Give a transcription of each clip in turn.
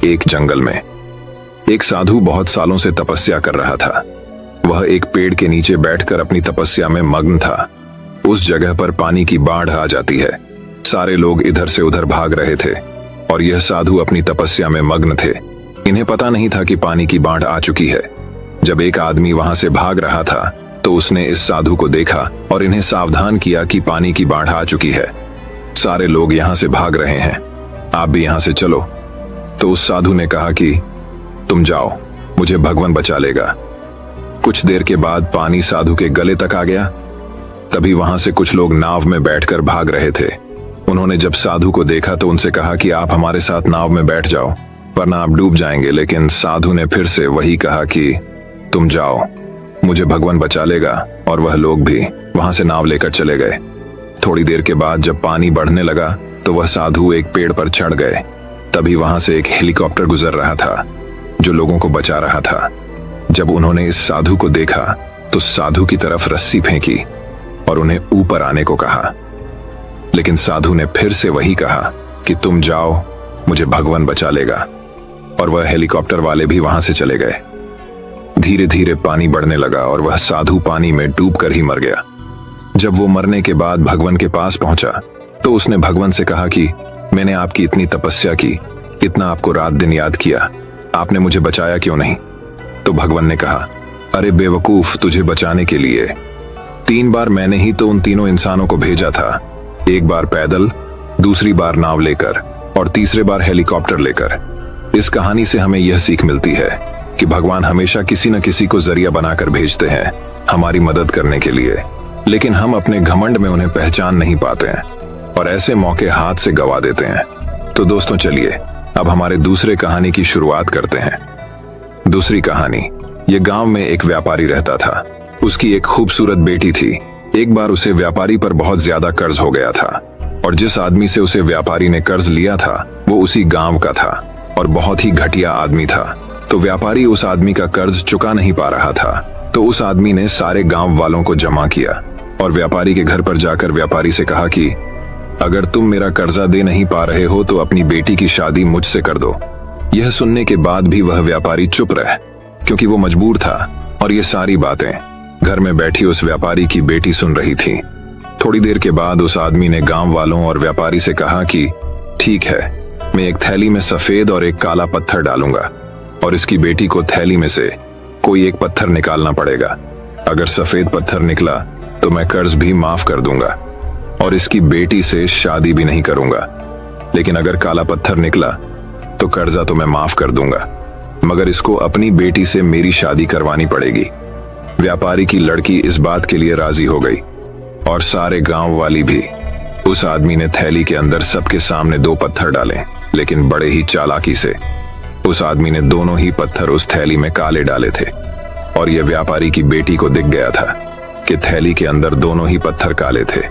एक जंगल में एक साधु बहुत सालों से तपस्या कर रहा था। वह एक पेड़ के नीचे बैठकर अपनी तपस्या में मग्न था। उस जगह पर पानी की बाढ़ आ जाती है। सारे लोग इधर से उधर भाग रहे थे और यह साधु अपनी तपस्या में मग्न थे। इन्हें पता नहीं था कि पानी की बाढ़ आ चुकी है। जब एक आदमी वहां से भाग रहा था तो उसने इस साधु को देखा और इन्हें सावधान किया कि पानी की बाढ़ आ चुकी है। सारे लोग यहां से भाग रहे हैं, आप भी यहां से चलो। तो उस साधु ने कहा कि तुम जाओ, मुझे भगवान बचा लेगा। कुछ देर के बाद पानी साधु के गले तक आ गया। तभी वहां से कुछ लोग नाव में बैठकर भाग रहे थे। उन्होंने जब साधु को देखा तो उनसे कहा कि आप हमारे साथ नाव में बैठ जाओ, वरना आप डूब जाएंगे। लेकिन साधु ने फिर से वही कहा कि तुम जाओ, मुझे भगवान बचा लेगा। और वह लोग भी वहां से नाव लेकर चले गए। थोड़ी देर के बाद जब पानी बढ़ने लगा तो वह साधु एक पेड़ पर चढ़ गए। तभी वहां से एक हेलीकॉप्टर गुजर रहा था जो लोगों को बचा रहा था। जब उन्होंने इस साधु को देखा तो साधु की तरफ रस्सी फेंकी और उन्हें ऊपर आने को कहा। लेकिन साधु ने फिर से वही कहा कि तुम जाओ, मुझे भगवान बचा लेगा। और वह हेलीकॉप्टर वाले भी वहां से चले गए। धीरे धीरे पानी बढ़ने लगा और वह साधु पानी में डूबकर ही मर गया। जब वो मरने के बाद भगवान के पास पहुंचा तो उसने भगवान से कहा कि मैंने आपकी इतनी तपस्या की, इतना आपको रात दिन याद किया, आपने मुझे बचाया क्यों नहीं? तो भगवान ने कहा, अरे बेवकूफ, तुझे बचाने के लिए 3 बार मैंने ही तो उन तीनों इंसानों को भेजा था। एक बार पैदल, दूसरी बार नाव लेकर और तीसरे बार हेलीकॉप्टर लेकर। इस कहानी से हमें यह सीख मिलती है कि भगवान हमेशा किसी न किसी को जरिया बनाकर भेजते हैं हमारी मदद करने के लिए, लेकिन हम अपने घमंड में उन्हें पहचान नहीं पाते हैं और ऐसे मौके हाथ से गवा देते हैं। तो दोस्तों चलिए अब हमारे दूसरे कहानी की शुरुआत करते हैं। दूसरी कहानी, ये गांव में एक व्यापारी रहता था। उसकी एक खूबसूरत बेटी थी। एक बार उसे व्यापारी पर बहुत ज्यादा कर्ज हो गया था और जिस आदमी से उसे व्यापारी ने कर्ज लिया था वो उसी गांव का था और बहुत ही घटिया आदमी था। तो व्यापारी उस आदमी का कर्ज चुका नहीं पा रहा था। तो उस आदमी ने सारे गांव वालों को जमा किया और व्यापारी के घर पर जाकर व्यापारी से कहा कि अगर तुम मेरा कर्जा दे नहीं पा रहे हो तो अपनी बेटी की शादी मुझसे कर दो। यह सुनने के बाद भी वह व्यापारी चुप रहा क्योंकि वो मजबूर था और ये सारी बातें घर में बैठी उस व्यापारी की बेटी सुन रही थी। थोड़ी देर के बाद उस आदमी ने गांव वालों और व्यापारी से कहा कि ठीक है, मैं एक थैली में सफेद और एक काला पत्थर डालूंगा और इसकी बेटी को थैली में से कोई एक पत्थर निकालना पड़ेगा। अगर सफेद पत्थर निकला तो मैं कर्ज भी माफ कर दूंगा और इसकी बेटी से शादी भी नहीं करूंगा। लेकिन अगर काला पत्थर निकला तो कर्जा तो मैं माफ कर दूंगा, मगर इसको अपनी बेटी से मेरी शादी करवानी पड़ेगी। व्यापारी की लड़की इस बात के लिए राजी हो गई और सारे गांव वाली भी। उस आदमी ने थैली के अंदर सबके सामने 2 पत्थर डाले, लेकिन बड़े ही चालाकी से उस आदमी ने दोनों ही पत्थर उस थैली में काले डाले थे और यह व्यापारी की बेटी को दिख गया था कि थैली के अंदर दोनों ही पत्थर काले थे।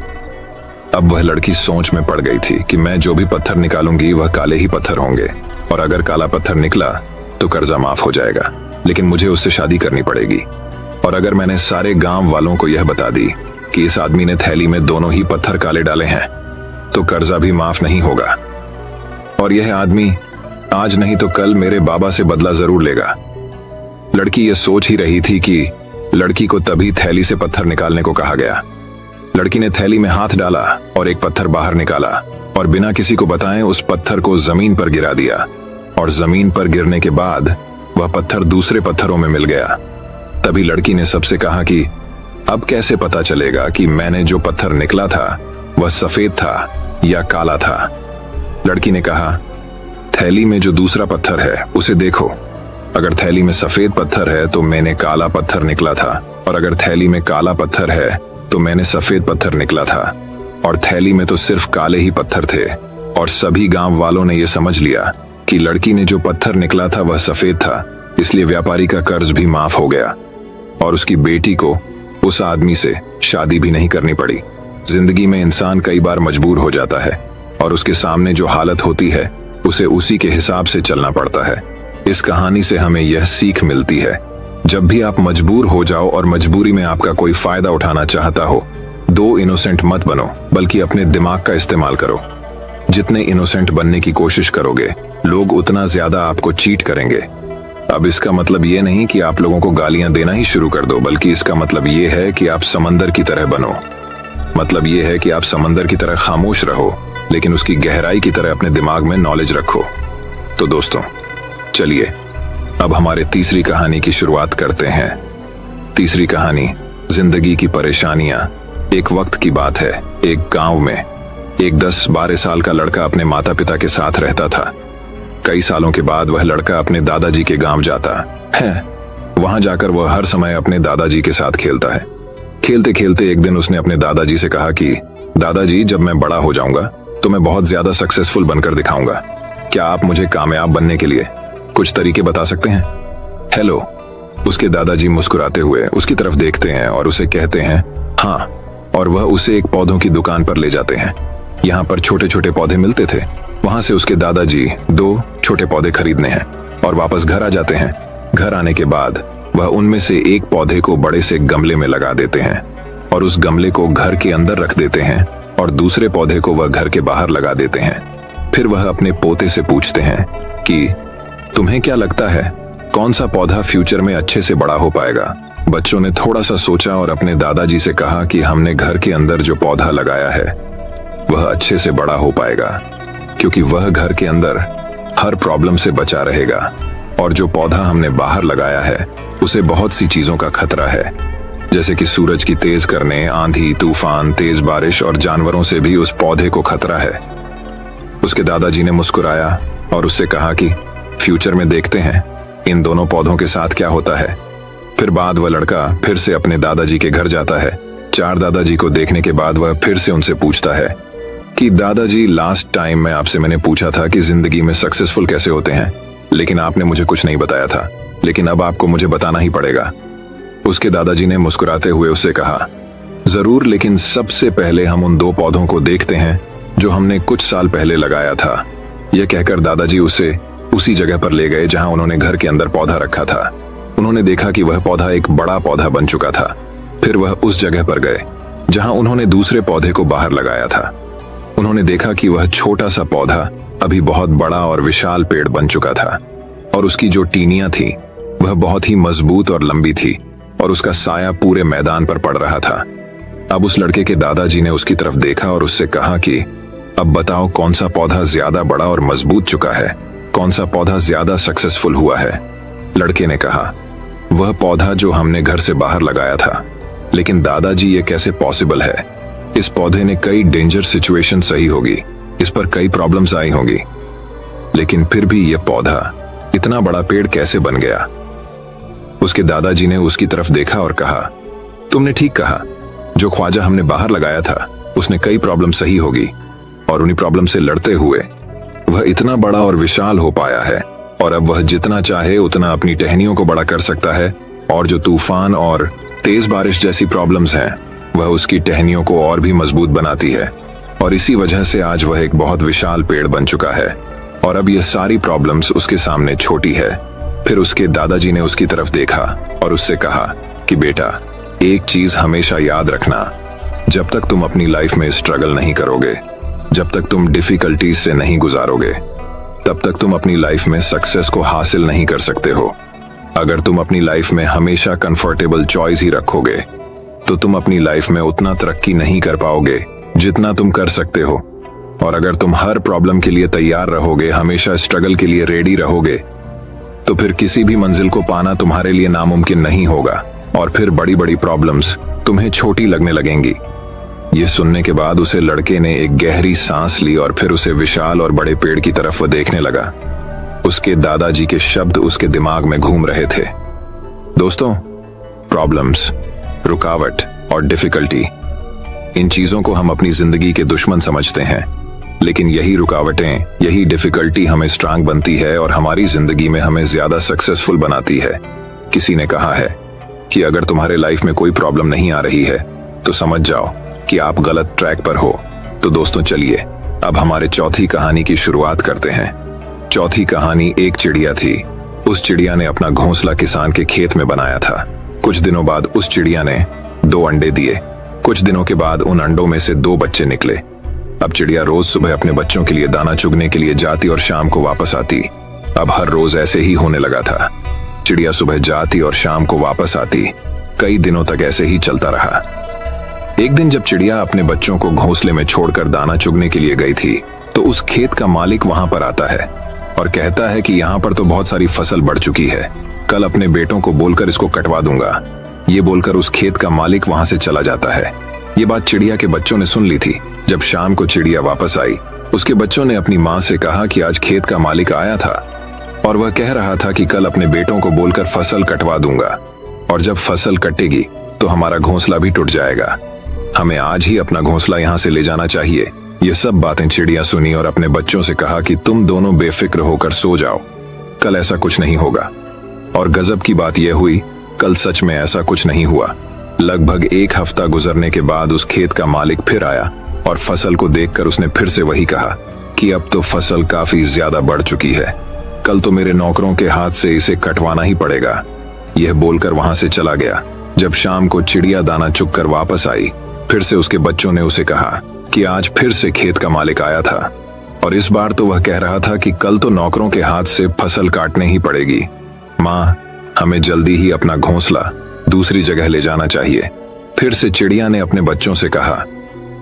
अब वह लड़की सोच में पड़ गई थी कि मैं जो भी पत्थर निकालूंगी वह काले ही पत्थर होंगे और अगर काला पत्थर निकला तो कर्जा माफ हो जाएगा, लेकिन मुझे उससे शादी करनी पड़ेगी। और अगर मैंने सारे गांव वालों को यह बता दी कि इस आदमी ने थैली में दोनों ही पत्थर काले डाले हैं तो कर्जा भी माफ नहीं होगा और यह आदमी आज नहीं तो कल मेरे बाबा से बदला जरूर लेगा। लड़की यह सोच ही रही थी कि लड़की को तभी थैली से पत्थर निकालने को कहा गया। लड़की ने थैली में हाथ डाला और एक पत्थर बाहर निकाला और बिना किसी को बताए उस पत्थर को जमीन पर गिरा दिया और जमीन पर गिरने के बाद वह पत्थर दूसरे पत्थरों में मिल गया। तभी लड़की ने सबसे कहा कि अब कैसे पता चलेगा कि मैंने जो पत्थर निकला था वह सफेद था या काला था? लड़की ने कहा, थैली में जो दूसरा पत्थर है उसे देखो। अगर थैली में सफेद पत्थर है तो मैंने काला पत्थर निकला था और अगर थैली में काला पत्थर है तो मैंने सफेद पत्थर निकला था और थैली में तो सिर्फ काले ही पत्थर थे। और सभी गांव वालों ने यह समझ लिया कि लड़की ने जो पत्थर निकला था वह सफेद था, इसलिए व्यापारी का कर्ज भी माफ हो गया और उसकी बेटी को उस आदमी से शादी भी नहीं करनी पड़ी। जिंदगी में इंसान कई बार मजबूर हो जाता है और उसके सामने जो हालत होती है उसे उसी के हिसाब से चलना पड़ता है। इस कहानी से हमें यह सीख मिलती है, जब भी आप मजबूर हो जाओ और मजबूरी में आपका कोई फायदा उठाना चाहता हो, 2 इनोसेंट मत बनो, बल्कि अपने दिमाग का इस्तेमाल करो। जितने इनोसेंट बनने की कोशिश करोगे लोग उतना ज्यादा आपको चीट करेंगे। अब इसका मतलब ये नहीं कि आप लोगों को गालियां देना ही शुरू कर दो, बल्कि इसका मतलब ये है कि आप समंदर की तरह बनो। मतलब ये है कि आप समंदर की तरह खामोश रहो, लेकिन उसकी गहराई की तरह अपने दिमाग में नॉलेज रखो। तो दोस्तों चलिए अब हमारे तीसरी कहानी की शुरुआत करते हैं। तीसरी कहानी, जिंदगी की परेशानियां। एक वक्त की बात है, एक गांव में एक 10-12 साल का लड़का अपने माता पिता के साथ रहता था। कई सालों के बाद वह लड़का अपने दादाजी के गांव जाता है। वहां जाकर वह हर समय अपने दादाजी के साथ खेलता है। खेलते खेलते एक दिन उसने अपने दादाजी से कहा कि दादाजी, जब मैं बड़ा हो जाऊंगा तो मैं बहुत ज्यादा सक्सेसफुल बनकर दिखाऊंगा। क्या आप मुझे कामयाब बनने के लिए कुछ तरीके बता सकते हैं? हेलो। उसके दादाजी मुस्कुराते हुए उसकी तरफ देखते हैं और उसे कहते हैं हाँ, और वह उसे एक पौधों की दुकान पर ले जाते हैं। यहाँ पर छोटे छोटे पौधे मिलते थे। वहां से उसके दादाजी 2 छोटे पौधे खरीदने हैं और वापस घर आ जाते हैं। घर आने के बाद वह उनमें से एक पौधे को बड़े से गमले में लगा देते हैं और उस गमले को घर के अंदर रख देते हैं और दूसरे पौधे को वह घर के बाहर लगा देते हैं। फिर वह अपने पोते से पूछते हैं कि तुम्हें क्या लगता है कौन सा पौधा फ्यूचर में अच्छे से बड़ा हो पाएगा? बच्चों ने थोड़ा सा सोचा और अपने दादाजी से कहा कि हमने घर के अंदर जो पौधा लगाया है वह अच्छे से बड़ा हो पाएगा, क्योंकि वह घर के अंदर हर प्रॉब्लम से बचा रहेगा, और जो पौधा हमने बाहर लगाया है उसे बहुत सी चीजों का खतरा है, जैसे कि सूरज की तेज करने, आंधी, तूफान, तेज बारिश और जानवरों से भी उस पौधे को खतरा है। उसके दादाजी ने मुस्कुराया और उससे कहा कि फ्यूचर में देखते हैं इन दोनों पौधों के साथ क्या होता है। फिर बाद वह लड़का फिर से अपने दादाजी के घर जाता है। 4 दादाजी को देखने के बाद वह फिर से उनसे पूछता है कि दादाजी, लास्ट टाइम मैंने पूछा था कि जिंदगी में सक्सेसफुल कैसे होते हैं, लेकिन आपने मुझे कुछ नहीं बताया था, लेकिन अब आपको मुझे बताना ही पड़ेगा। उसके दादाजी ने मुस्कुराते हुए उससे कहा जरूर, लेकिन सबसे पहले हम उन 2 पौधों को देखते हैं जो हमने कुछ साल पहले लगाया था। यह कहकर दादाजी उसे उसी जगह पर ले गए जहां उन्होंने घर के अंदर पौधा रखा था। उन्होंने देखा कि वह पौधा एक बड़ा पौधा बन चुका था। फिर वह उस जगह पर गए जहां उन्होंने दूसरे पौधे को बाहर लगाया था। उन्होंने देखा कि वह छोटा सा पौधा अभी बहुत बड़ा और विशाल पेड़ बन चुका था, और उसकी जो टीनियां थी वह बहुत ही मजबूत और लंबी थी, और उसका साया पूरे मैदान पर पड़ रहा था। अब उस लड़के के दादाजी ने उसकी तरफ देखा और उससे कहा कि अब बताओ कौन सा पौधा ज्यादा बड़ा और मजबूत चुका है, कौन सा पौधा ज्यादा सक्सेसफुल हुआ है? लड़के ने कहा वह पौधा जो हमने घर से बाहर लगाया था। लेकिन दादाजी, ये कैसे पॉसिबल है? इस पौधे ने कई डेंजर सिचुएशन सही होगी, इस पर कई प्रॉब्लम्स आई होंगी, लेकिन फिर भी यह पौधा इतना बड़ा पेड़ कैसे बन गया? उसके दादाजी ने उसकी तरफ देखा और कहा तुमने ठीक कहा, जो ख्वाजा हमने बाहर लगाया था उसने कई प्रॉब्लम सही होगी, और उन्हीं प्रॉब्लम से लड़ते हुए वह इतना बड़ा और विशाल हो पाया है, और अब वह जितना चाहे उतना अपनी टहनियों को बड़ा कर सकता है, और जो तूफान और तेज बारिश जैसी प्रॉब्लम्स हैं वह उसकी टहनियों को और भी मजबूत बनाती है, और इसी वजह से आज वह एक बहुत विशाल पेड़ बन चुका है, और अब यह सारी प्रॉब्लम्स उसके सामने छोटी है। फिर उसके दादाजी ने उसकी तरफ देखा और उससे कहा कि बेटा, एक चीज हमेशा याद रखना, जब तक तुम अपनी लाइफ में स्ट्रगल नहीं करोगे, जब तक तुम डिफिकल्टीज से नहीं गुजारोगे, तब तक तुम अपनी लाइफ में सक्सेस को हासिल नहीं कर सकते हो। अगर तुम अपनी लाइफ में हमेशा कंफर्टेबल चॉइस ही रखोगे तो तुम अपनी लाइफ में उतना तरक्की नहीं कर पाओगे जितना तुम कर सकते हो। और अगर तुम हर प्रॉब्लम के लिए तैयार रहोगे, हमेशा स्ट्रगल के लिए रेडी रहोगे, तो फिर किसी भी मंजिल को पाना तुम्हारे लिए नामुमकिन नहीं होगा, और फिर बड़ी बड़ी प्रॉब्लम्स तुम्हें छोटी लगने लगेंगी। यह सुनने के बाद उसे लड़के ने एक गहरी सांस ली और फिर उसे विशाल और बड़े पेड़ की तरफ वह देखने लगा। उसके दादाजी के शब्द उसके दिमाग में घूम रहे थे। दोस्तों, प्रॉब्लम्स, रुकावट और डिफिकल्टी, इन चीजों को हम अपनी जिंदगी के दुश्मन समझते हैं, लेकिन यही रुकावटें, यही डिफिकल्टी हमें स्ट्रांग बनती है और हमारी जिंदगी में हमें ज्यादा सक्सेसफुल बनाती है। किसी ने कहा है कि अगर तुम्हारे लाइफ में कोई प्रॉब्लम नहीं आ रही है तो समझ जाओ कि आप गलत ट्रैक पर हो। तो दोस्तों चलिए अब हमारे चौथी कहानी की शुरुआत करते हैं। चौथी कहानी, एक चिड़िया थी। उस चिड़िया ने अपना घोंसला किसान के खेत में बनाया था। कुछ दिनों बाद उस चिड़िया ने 2 अंडे दिए। कुछ दिनों के बाद उन अंडों में से 2 बच्चे निकले। अब चिड़िया रोज सुबह अपने बच्चों के लिए दाना चुगने के लिए जाती और शाम को वापस आती। अब हर रोज ऐसे ही होने लगा था। चिड़िया सुबह जाती और शाम को वापस आती। कई दिनों तक ऐसे ही चलता रहा। एक दिन जब चिड़िया अपने बच्चों को घोंसले में छोड़कर दाना चुगने के लिए गई थी, तो उस खेत का मालिक वहां पर आता है और कहता है कि यहाँ पर तो बहुत सारी फसल बढ़ चुकी है, कल अपने बेटों को बोलकर इसको कटवा दूंगा। ये बोलकर उस खेत का मालिक वहां से चला जाता है। ये बात चिड़िया के बच्चों ने सुन ली थी। जब शाम को चिड़िया वापस आई, उसके बच्चों ने अपनी माँ से कहा कि आज खेत का मालिक आया था और वह कह रहा था कि कल अपने बेटों को बोलकर फसल कटवा दूंगा, और जब फसल कटेगी तो हमारा घोंसला भी टूट जाएगा। हमें आज ही अपना घोंसला यहाँ से ले जाना चाहिए। ये सब बातें चिड़िया सुनी और अपने बच्चों से कहा कि तुम दोनों बेफिक्र होकर सो जाओ, कल ऐसा कुछ नहीं होगा। और गजब की बात यह हुई, कल सच में ऐसा कुछ नहीं हुआ। लगभग एक हफ्ता गुजरने के बाद उस खेत का मालिक फिर आया और फसल को देखकर उसने फिर से वही कहा कि अब तो फसल काफी ज्यादा बढ़ चुकी है, कल तो मेरे नौकरों के हाथ से इसे कटवाना ही पड़ेगा। यह बोलकर वहां से चला गया। जब शाम को चिड़िया दाना चुग कर वापस आई, फिर से उसके बच्चों ने उसे कहा कि आज फिर से खेत का मालिक आया था और इस बार तो वह कह रहा था कि कल तो नौकरों के हाथ से फसल काटने ही पड़ेगी। माँ, हमें जल्दी ही अपना घोंसला दूसरी जगह ले जाना चाहिए। फिर से चिड़िया ने अपने बच्चों से कहा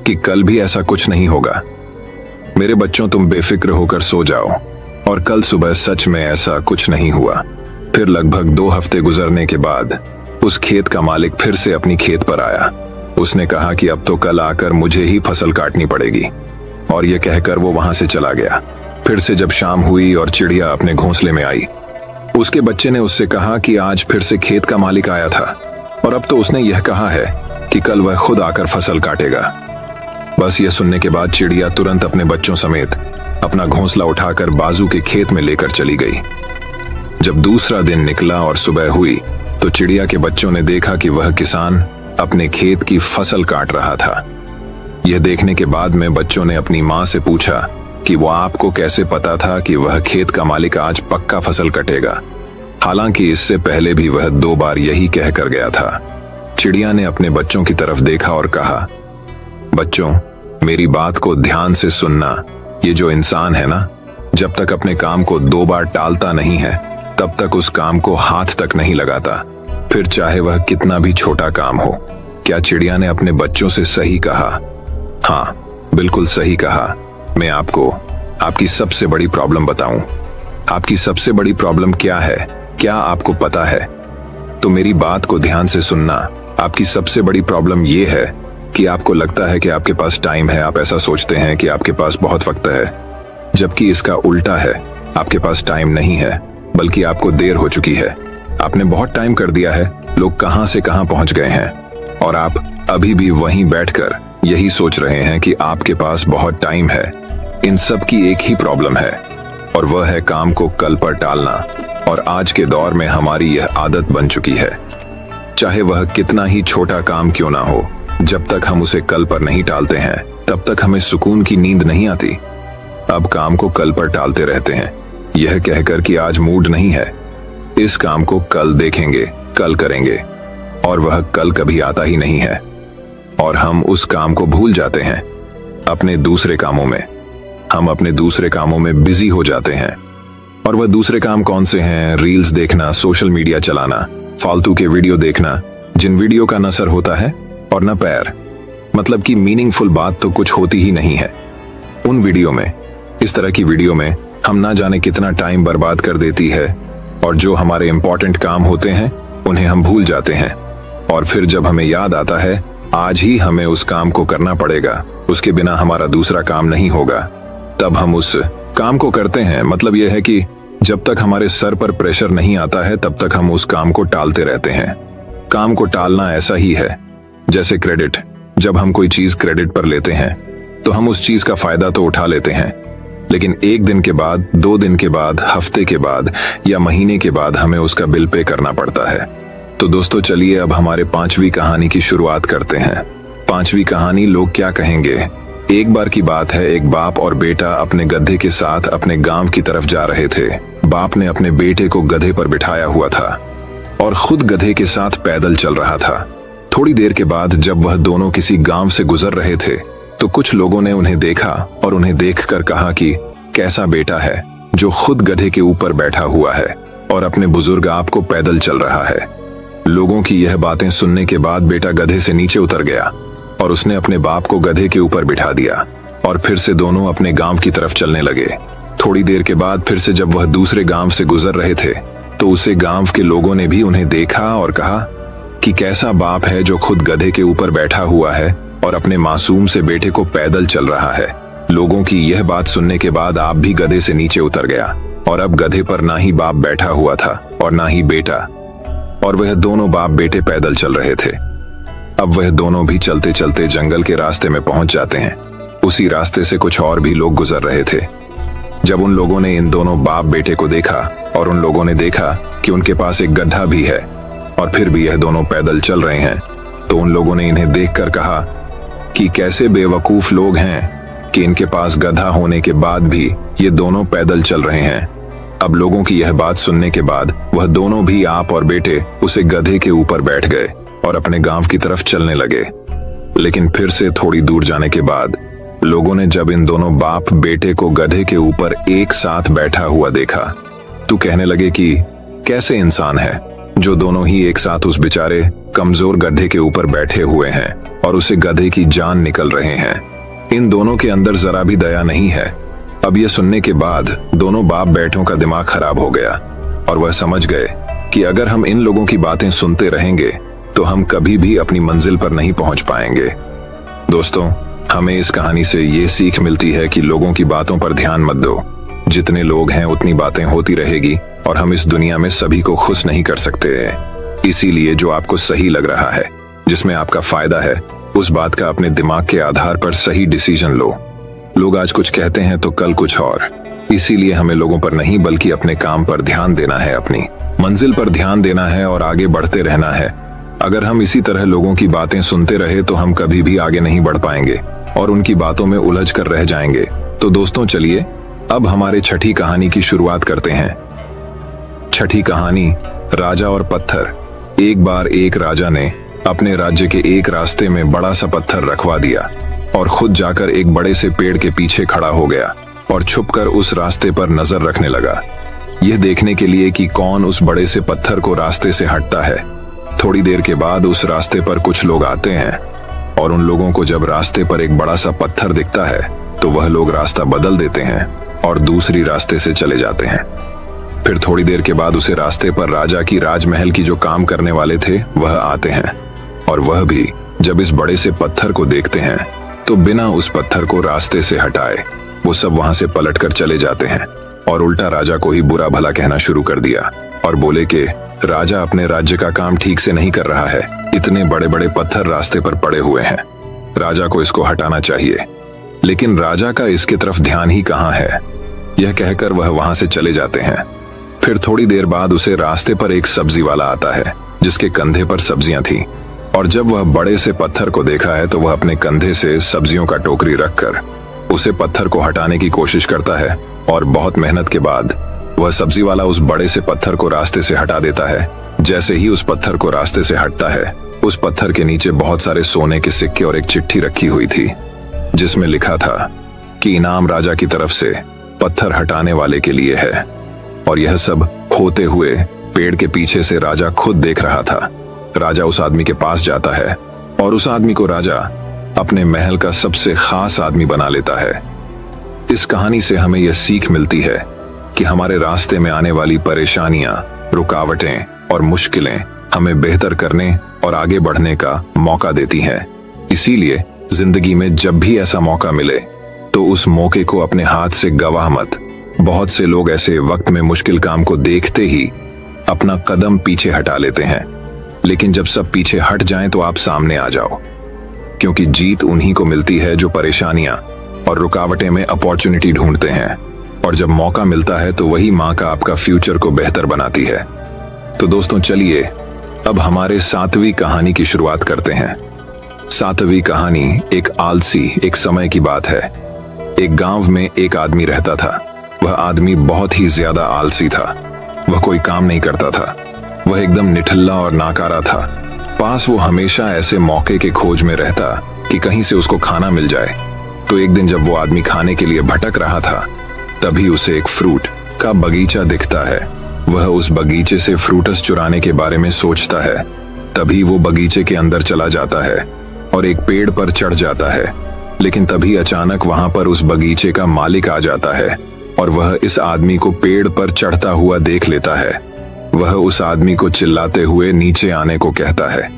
कि कल भी ऐसा कुछ नहीं होगा। मेरे बच्चों, तुम बेफिक्र होकर सो जाओ। और कल सुबह सच में ऐसा कुछ नहीं हुआ। फिर लगभग 2 हफ्ते गुजरने के बाद उस खेत का मालिक फिर से अपनी खेत पर आया। उसने कहा कि अब तो कल आकर मुझे ही फसल काटनी पड़ेगी, और यह कहकर वो वहां से चला गया। फिर से जब शाम हुई और चिड़िया अपने घोंसले में आई, उसके बच्चे ने उससे कहा कि आज फिर से खेत का मालिक आया था और अब तो उसने यह कहा है कि कल वह खुद आकर फसल काटेगा। बस यह सुनने के बाद चिड़िया तुरंत अपने बच्चों समेत अपना घोंसला उठाकर बाजू के खेत में लेकर चली गई। जब दूसरा दिन निकला और सुबह हुई, तो चिड़िया के बच्चों ने देखा कि वह किसान अपने खेत की फसल काट रहा था। यह देखने के बाद में बच्चों ने अपनी माँ से पूछा कि वो आपको कैसे पता था कि वह खेत का मालिक आज पक्का फसल कटेगा, हालांकि इससे पहले भी वह 2 बार यही कह कर गया था। चिड़िया ने अपने बच्चों की तरफ देखा और कहा, बच्चों, मेरी बात को ध्यान से सुनना। ये जो इंसान है ना, जब तक अपने काम को 2 बार टालता नहीं है, तब तक उस काम को हाथ तक नहीं लगाता, फिर चाहे वह कितना भी छोटा काम हो। क्या चिड़िया ने अपने बच्चों से सही कहा? हाँ, बिल्कुल सही कहा। मैं आपको आपकी सबसे बड़ी प्रॉब्लम बताऊं। आपकी सबसे बड़ी प्रॉब्लम क्या है, क्या आपको पता है? तो मेरी बात को ध्यान से सुनना। आपकी सबसे बड़ी प्रॉब्लम यह है कि आपको लगता है कि आपके पास टाइम है। आप ऐसा सोचते हैं कि आपके पास बहुत वक्त है, जबकि इसका उल्टा है। आपके पास टाइम नहीं है, बल्कि आपको देर हो चुकी है। आपने बहुत टाइम कर दिया है। लोग कहां से कहां पहुंच गए हैं और आप अभी भी वहीं बैठकर यही सोच रहे हैं कि आपके पास बहुत टाइम है। इन सब की एक ही प्रॉब्लम है, और वह है काम को कल पर टालना। और आज के दौर में हमारी यह आदत बन चुकी है। चाहे वह कितना ही छोटा काम क्यों ना हो, जब तक हम उसे कल पर नहीं टालते हैं, तब तक हमें सुकून की नींद नहीं आती। अब काम को कल पर टालते रहते हैं, यह कहकर कि आज मूड नहीं है, इस काम को कल देखेंगे, कल करेंगे, और वह कल कभी आता ही नहीं है। और हम उस काम को भूल जाते हैं। अपने दूसरे कामों में हम अपने दूसरे कामों में बिजी हो जाते हैं। और वह दूसरे काम कौन से हैं? रील्स देखना, सोशल मीडिया चलाना, फालतू के वीडियो देखना, जिन वीडियो का न सर होता है और न पैर। मतलब कि मीनिंगफुल बात तो कुछ होती ही नहीं है उन वीडियो में। इस तरह की वीडियो में हम ना जाने कितना टाइम बर्बाद कर देती है, और जो हमारे इंपॉर्टेंट काम होते हैं उन्हें हम भूल जाते हैं। और फिर जब हमें याद आता है आज ही हमें उस काम को करना पड़ेगा, उसके बिना हमारा दूसरा काम नहीं होगा, तब हम उस काम को करते हैं। मतलब यह है कि जब तक हमारे सर पर प्रेशर नहीं आता है, तब तक हम उस काम को टालते रहते हैं। काम को टालना ऐसा ही है जैसे क्रेडिट। जब हम कोई चीज क्रेडिट पर लेते हैं तो हम उस चीज का फायदा तो उठा लेते हैं, लेकिन 1 दिन के बाद, 2 दिन के बाद, हफ्ते के बाद या महीने के बाद हमें उसका बिल पे करना पड़ता है। तो दोस्तों, चलिए अब हमारे 5वीं कहानी की शुरुआत करते हैं। 5वीं कहानी, लोग क्या कहेंगे। एक बार की बात है, एक बाप और बेटा अपने गधे के साथ अपने गांव की तरफ जा रहे थे। बाप ने अपने बेटे को गधे पर बिठाया हुआ था और खुद गधे के साथ पैदल चल रहा था। थोड़ी देर के बाद जब वह दोनों किसी गांव से गुजर रहे थे, तो कुछ लोगों ने उन्हें देखा और उन्हें देखकर कहा कि कैसा बेटा है जो खुद गधे के ऊपर बैठा हुआ है और अपने बुजुर्ग आप को पैदल चल रहा है। लोगों की यह बातें सुनने के बाद बेटा गधे से नीचे उतर गया और उसने अपने बाप को गधे के ऊपर बिठा दिया और फिर से दोनों अपने गांव की तरफ चलने लगे। थोड़ी देर के बाद फिर से जब वह दूसरे गांव से गुजर रहे थे तो उसे गांव के लोगों ने भी उन्हें देखा और कहा कि कैसा बाप है जो खुद गधे के ऊपर बैठा हुआ है और अपने मासूम से बेटे को पैदल चल रहा है। लोगों की यह बात सुनने के बाद आप भी गधे से नीचे उतर गया और अब गधे पर ना ही बाप बैठा हुआ था और ना ही बेटा, और वह दोनों बाप बेटे पैदल चल रहे थे। अब वह दोनों भी चलते चलते जंगल के रास्ते में पहुंच जाते हैं। उसी रास्ते से कुछ और भी लोग गुजर रहे थे। जब उन लोगों ने इन दोनों बाप बेटे को देखा और उन लोगों ने देखा कि उनके पास एक गड्ढा भी है और फिर भी यह दोनों पैदल चल रहे हैं, तो उन लोगों ने इन्हें देखकर कहा कि कैसे बेवकूफ लोग हैं कि इनके पास गधा होने के बाद भी ये दोनों पैदल चल रहे हैं। अब लोगों की यह बात सुनने के बाद वह दोनों भी आप और बेटे उसे गधे के ऊपर बैठ गए और अपने गांव की तरफ चलने लगे। लेकिन फिर से थोड़ी दूर जाने के बाद लोगों ने जब इन दोनों बाप बेटे को गधे के ऊपर एक साथ बैठा हुआ देखा तो कहने लगे कि कैसे इंसान है जो दोनों ही एक साथ उस बेचारे कमजोर गधे के ऊपर बैठे हुए हैं और उसे गधे की जान निकल रहे हैं। इन दोनों के अंदर जरा भी दया नहीं है। अब यह सुनने के बाद दोनों बाप बेटों का दिमाग खराब हो गया और वह समझ गए कि अगर हम इन लोगों की बातें सुनते रहेंगे तो हम कभी भी अपनी मंजिल पर नहीं पहुंच पाएंगे। दोस्तों, हमें इस कहानी से ये सीख मिलती है कि लोगों की बातों पर ध्यान मत दो। जितने लोग हैं उतनी बातें होती रहेगी और हम इस दुनिया में सभी को खुश नहीं कर सकते हैं। इसीलिए जो आपको सही लग रहा है, जिसमें आपका फायदा है, उस बात का अपने दिमाग के आधार पर सही डिसीजन लो। लोग आज कुछ कहते हैं तो कल कुछ और। इसीलिए हमें लोगों पर नहीं बल्कि अपने काम पर ध्यान देना है, अपनी मंजिल पर ध्यान देना है और आगे बढ़ते रहना है। अगर हम इसी तरह लोगों की बातें सुनते रहे तो हम कभी भी आगे नहीं बढ़ पाएंगे और उनकी बातों में उलझ कर रह जाएंगे। तो दोस्तों, चलिए अब हमारे छठी कहानी की शुरुआत करते हैं। छठी कहानी, राजा और पत्थर। एक बार एक राजा ने अपने राज्य के एक रास्ते में बड़ा सा पत्थर रखवा दिया और खुद जाकर एक बड़े से पेड़ के पीछे खड़ा हो गया और छुपकर उस रास्ते पर नजर रखने लगा, यह देखने के लिए कि कौन उस बड़े से पत्थर को रास्ते से हटता है। थोड़ी देर के बाद उस रास्ते पर कुछ लोग आते हैं और उन लोगों को जब रास्ते पर एक बड़ा सा पत्थर दिखता है तो वह लोग रास्ता बदल देते हैं और दूसरी रास्ते से चले जाते हैं। फिर थोड़ी देर के बाद उसे रास्ते पर राजा की राजमहल की जो काम करने वाले थे वह आते हैं और वह भी जब इस बड़े से पत्थर को देखते हैं तो बिना उस पत्थर को रास्ते से हटाए वो सब वहां से पलट कर चले जाते हैं और उल्टा राजा को ही बुरा भला कहना शुरू कर दिया और बोले कि राजा अपने राज्य का काम ठीक से नहीं कर रहा है, इतने बड़े बड़े पत्थर रास्ते पर पड़े हुए हैं, राजा को इसको हटाना चाहिए। लेकिन राजा का इसके तरफ ध्यान ही कहाँ है। यह कहकर वह वहां से चले जाते हैं। फिर थोड़ी देर बाद उसे रास्ते पर एक सब्जी वाला आता है जिसके कंधे पर सब्जियां थीं, और जब वह बड़े से पत्थर को देखा है तो वह अपने कंधे से सब्जियों का टोकरी रखकर उसे पत्थर को हटाने की कोशिश करता है और बहुत मेहनत के बाद वह सब्जी वाला उस बड़े से पत्थर को रास्ते से हटा देता है। जैसे ही उस पत्थर को रास्ते से हटता है, उस पत्थर के नीचे बहुत सारे सोने के सिक्के और एक चिट्ठी रखी हुई थी जिसमें लिखा था कि इनाम राजा की तरफ से पत्थर हटाने वाले के लिए है। और यह सब होते हुए पेड़ के पीछे से राजा खुद देख रहा था। राजा उस आदमी के पास जाता है और उस आदमी को राजा अपने महल का सबसे खास आदमी बना लेता है। इस कहानी से हमें यह सीख मिलती है कि हमारे रास्ते में आने वाली परेशानियां, रुकावटें और मुश्किलें हमें बेहतर करने और आगे बढ़ने का मौका देती हैं। इसीलिए जिंदगी में जब भी ऐसा मौका मिले तो उस मौके को अपने हाथ से गवा मत। बहुत से लोग ऐसे वक्त में मुश्किल काम को देखते ही अपना कदम पीछे हटा लेते हैं, लेकिन जब सब पीछे हट जाएं तो आप सामने आ जाओ, क्योंकि जीत उन्हीं को मिलती है जो परेशानियां और रुकावटें में अपॉर्चुनिटी ढूंढते हैं, और जब मौका मिलता है तो वही माँ का आपका फ्यूचर को बेहतर बनाती है। तो दोस्तों, चलिए अब हमारे 7वीं कहानी की शुरुआत करते हैं। 7वीं कहानी एक आलसी एक समय की बात है। एक गांव में एक आदमी रहता था। वह आदमी बहुत ही ज्यादा आलसी था। वह कोई काम नहीं करता था। वह एकदम निठल्ला और नाकारा था। पास वो हमेशा ऐसे मौके के खोज में रहता कि कहीं से उसको खाना मिल जाए। तो एक दिन जब वो आदमी खाने के लिए भटक रहा था, तभी उसे एक फ्रूट का बगीचा दिखता है। वह उस बगीचे से फ्रूटस चुराने के बारे में सोचता है। तभी वो बगीचे के अंदर चला जाता है और एक पेड़ पर चढ़ जाता है। लेकिन तभी अचानक वहां पर उस बगीचे का मालिक आ जाता है और वह इस आदमी को पेड़ पर चढ़ता हुआ देख लेता है। वह उस आदमी को चिल्लाते हुए नीचे आने को कहता है,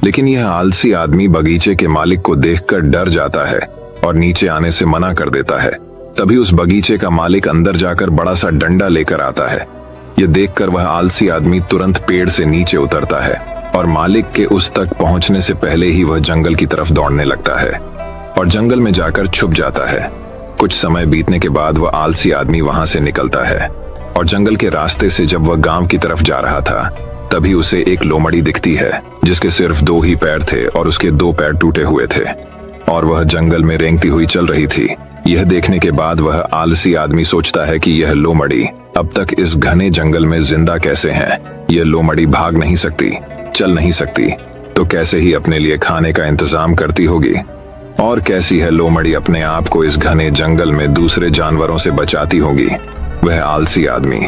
लेकिन यह आलसी आदमी बगीचे के मालिक को देखकर डर जाता है और नीचे आने से मना कर देता है। तभी उस बगीचे का मालिक अंदर जाकर बड़ा सा डंडा लेकर आता है। यह देखकर वह आलसी आदमी तुरंत पेड़ से नीचे उतरता है और मालिक के उस तक पहुंचने से पहले ही वह जंगल की तरफ दौड़ने लगता है और जंगल में जाकर छुप जाता है। कुछ समय बीतने के बाद वह आलसी आदमी वहां से निकलता है और जंगल के रास्ते से जब वह गांव की तरफ जा रहा था, तभी उसे एक लोमड़ी दिखती है जिसके सिर्फ 2 ही पैर थे और उसके 2 पैर टूटे हुए थे और वह जंगल में रेंगती हुई चल रही थी। यह देखने के बाद वह आलसी आदमी सोचता है कि यह लोमड़ी अब तक इस घने जंगल में जिंदा कैसे है। यह लोमड़ी भाग नहीं सकती, चल नहीं सकती, तो कैसे ही अपने लिए खाने का इंतजाम करती होगी। और कैसी है लोमड़ी अपने आप को इस घने जंगल में दूसरे जानवरों से बचाती होगी। वह आलसी आदमी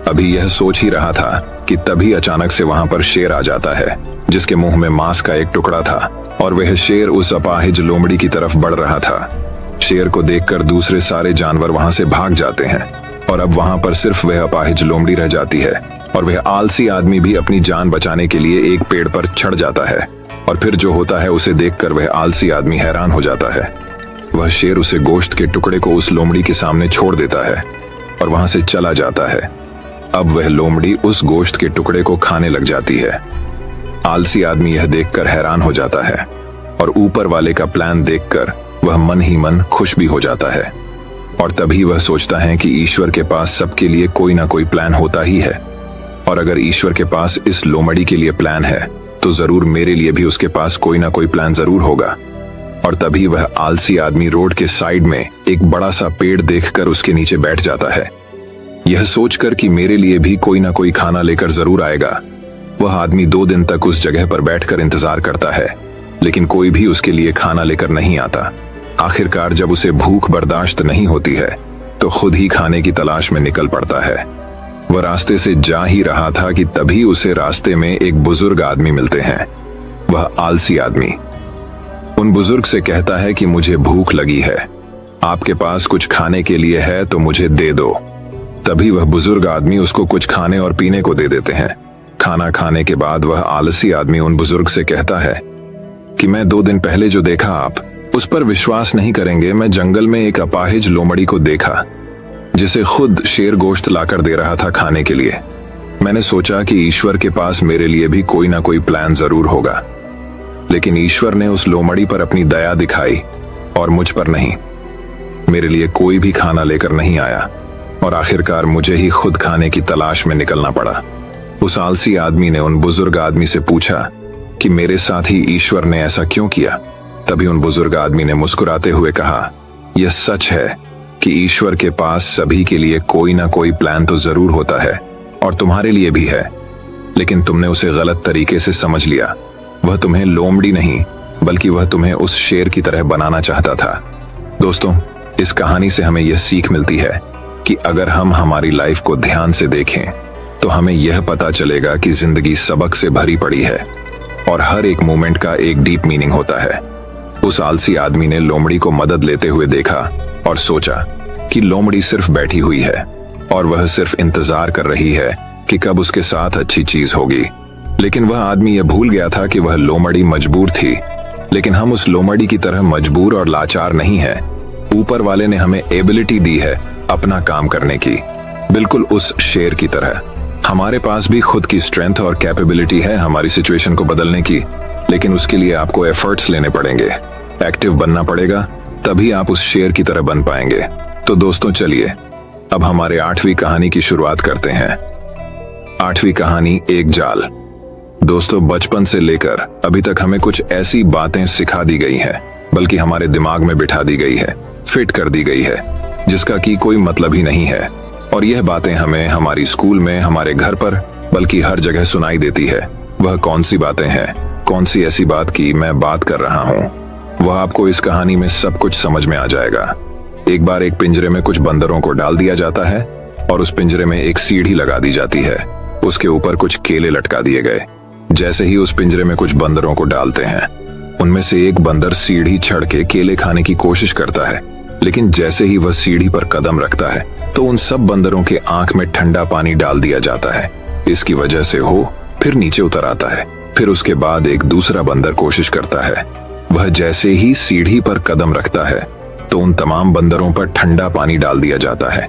अभी यह सोच ही रहा था कि तभी अचानक से वहां पर शेर आ जाता है जिसके मुंह में मांस का एक टुकड़ा था और वह शेर उस अपाहिज लोमड़ी की तरफ बढ़ रहा था। शेर को देखकर दूसरे सारे जानवर वहां से भाग जाते हैं और अब वहां पर सिर्फ वह अपाहिज लोमड़ी रह जाती है और वह आलसी आदमी भी अपनी जान बचाने के लिए एक पेड़ पर चढ़ जाता है। और फिर जो होता है उसे देखकर वह आलसी आदमी हैरान हो जाता है। वह शेर उसे गोश्त के टुकड़े को उस लोमड़ी के सामने छोड़ देता है और वहां से चला जाता है। अब वह लोमड़ी उस गोश्त के टुकड़े को खाने लग जाती है। आलसी आदमी यह देखकर हैरान हो जाता है और ऊपर वाले का प्लान देखकर वह मन ही मन खुश भी हो जाता है। और तभी वह सोचता है कि ईश्वर के पास सबके लिए कोई ना कोई प्लान होता ही है और अगर ईश्वर के पास इस लोमड़ी के लिए प्लान है तो जरूर मेरे लिए भी उसके पास कोई ना कोई प्लान जरूर होगा। और तभी वह आलसी आदमी रोड के साइड में एक बड़ा सा पेड़ देखकर उसके नीचे बैठ जाता है, यह सोचकर कि मेरे लिए भी कोई ना कोई खाना लेकर जरूर आएगा। वह आदमी 2 दिन तक उस जगह पर बैठकर इंतजार करता है, लेकिन कोई भी उसके लिए खाना लेकर नहीं आता। आखिरकार जब उसे भूख बर्दाश्त नहीं होती है तो खुद ही खाने की तलाश में निकल पड़ता है। वह रास्ते से जा ही रहा था कि तभी उसे रास्ते में एक बुजुर्ग आदमी मिलते हैं। वह आलसी आदमी उन बुजुर्ग से कहता है कि मुझे भूख लगी है, आपके पास कुछ खाने के लिए है तो मुझे दे दो। तभी वह बुजुर्ग आदमी उसको कुछ खाने और पीने को दे देते हैं। खाना खाने के बाद वह आलसी आदमी उन बुजुर्ग से कहता है कि मैं 2 दिन पहले जो देखा आप उस पर विश्वास नहीं करेंगे। मैं जंगल में एक अपाहिज लोमड़ी को देखा जिसे खुद शेर गोश्त लाकर दे रहा था खाने के लिए। मैंने सोचा कि ईश्वर के पास मेरे लिए भी कोई ना कोई प्लान जरूर होगा, लेकिन ईश्वर ने उस लोमड़ी पर अपनी दया दिखाई और मुझ पर नहीं। मेरे लिए कोई भी खाना लेकर नहीं आया और आखिरकार मुझे ही खुद खाने की तलाश में निकलना पड़ा। उस आलसी आदमी ने उन बुजुर्ग आदमी से पूछा कि मेरे साथ ही ईश्वर ने ऐसा क्यों किया। तभी उन बुजुर्ग आदमी ने मुस्कुराते हुए कहा, यह सच है कि ईश्वर के पास सभी के लिए कोई ना कोई प्लान तो जरूर होता है और तुम्हारे लिए भी है, लेकिन तुमने उसे गलत तरीके से समझ लिया। वह तुम्हें लोमड़ी नहीं बल्कि वह तुम्हें उस शेर की तरह बनाना चाहता था। दोस्तों, इस कहानी से हमें यह सीख मिलती है कि अगर हम हमारी लाइफ को ध्यान से देखें तो हमें यह पता चलेगा कि जिंदगी सबक से भरी पड़ी है और हर एक मोमेंट का एक डीप मीनिंग होता है। उस आलसी आदमी ने लोमड़ी को मदद लेते हुए देखा और सोचा कि लोमड़ी सिर्फ बैठी हुई है और वह सिर्फ इंतजार कर रही है कि कब उसके साथ अच्छी चीज होगी। लेकिन वह आदमी यह भूल गया था कि वह लोमड़ी मजबूर थी, लेकिन हम उस लोमड़ी की तरह मजबूर और लाचार नहीं है। ऊपर वाले ने हमें एबिलिटी दी है अपना काम करने की, बिल्कुल उस शेर की तरह। हमारे पास भी खुद की स्ट्रेंथ और कैपेबिलिटी है हमारी सिचुएशन को बदलने की, लेकिन उसके लिए आपको एफर्ट्स लेने पड़ेंगे, एक्टिव बनना पड़ेगा, तभी आप उस शेर की तरह बन पाएंगे। तो दोस्तों चलिए अब हमारे 8वीं कहानी की शुरुआत करते हैं। 8वीं कहानी, एक जाल। दोस्तों, बचपन से लेकर अभी तक हमें कुछ ऐसी बातें सिखा दी गई हैं, बल्कि हमारे दिमाग में बिठा दी गई है, फिट कर दी गई है, जिसका कि कोई मतलब ही नहीं है। और यह बातें हमें हमारी स्कूल में, हमारे घर पर, बल्कि हर जगह सुनाई देती है। वह कौन सी बातें हैं? कौन सी ऐसी बात की मैं बात कर रहा हूँ? वह आपको इस कहानी में सब कुछ समझ में आ जाएगा। एक बार एक पिंजरे में कुछ बंदरों को डाल दिया जाता है और उस पिंजरे में एक सीढ़ी लगा दी जाती है। उसके ऊपर कुछ केले लटका दिए गए। जैसे ही उस पिंजरे में कुछ बंदरों को डालते हैं, उनमें से एक बंदर सीढ़ी चढ़ के केले खाने की कोशिश करता है, लेकिन जैसे ही वह सीढ़ी पर कदम रखता है तो उन सब बंदरों के आंख में ठंडा पानी डाल दिया जाता है। इसकी वजह से वो फिर नीचे उतर आता है। फिर उसके बाद एक दूसरा बंदर कोशिश करता है। वह जैसे ही सीढ़ी पर कदम रखता है तो उन तमाम बंदरों पर ठंडा पानी डाल दिया जाता है।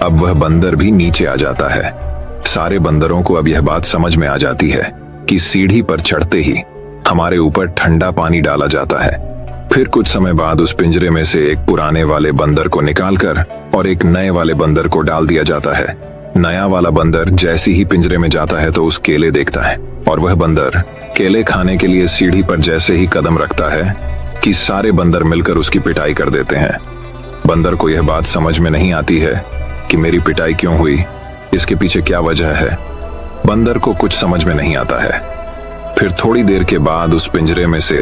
अब वह बंदर भी नीचे आ जाता है। सारे बंदरों को अब यह बात समझ में आ जाती है कि सीढ़ी पर चढ़ते ही हमारे ऊपर ठंडा पानी डाला जाता है। फिर कुछ समय बाद उस पिंजरे में से एक पुराने वाले बंदर को निकालकर और एक नए वाले बंदर को डाल दिया जाता है। नया वाला बंदर जैसे ही पिंजरे में जाता है तो उस केले देखता है और वह बंदर केले खाने के लिए सीढ़ी पर जैसे ही कदम रखता है कि सारे बंदर मिलकर उसकी पिटाई कर देते हैं। बंदर को यह बात समझ में नहीं आती है कि मेरी पिटाई क्यों हुई, इसके पीछे क्या वजह है। बंदर को कुछ समझ में नहीं आता है। फिर थोड़ी देर के बाद उस पिंजरे में से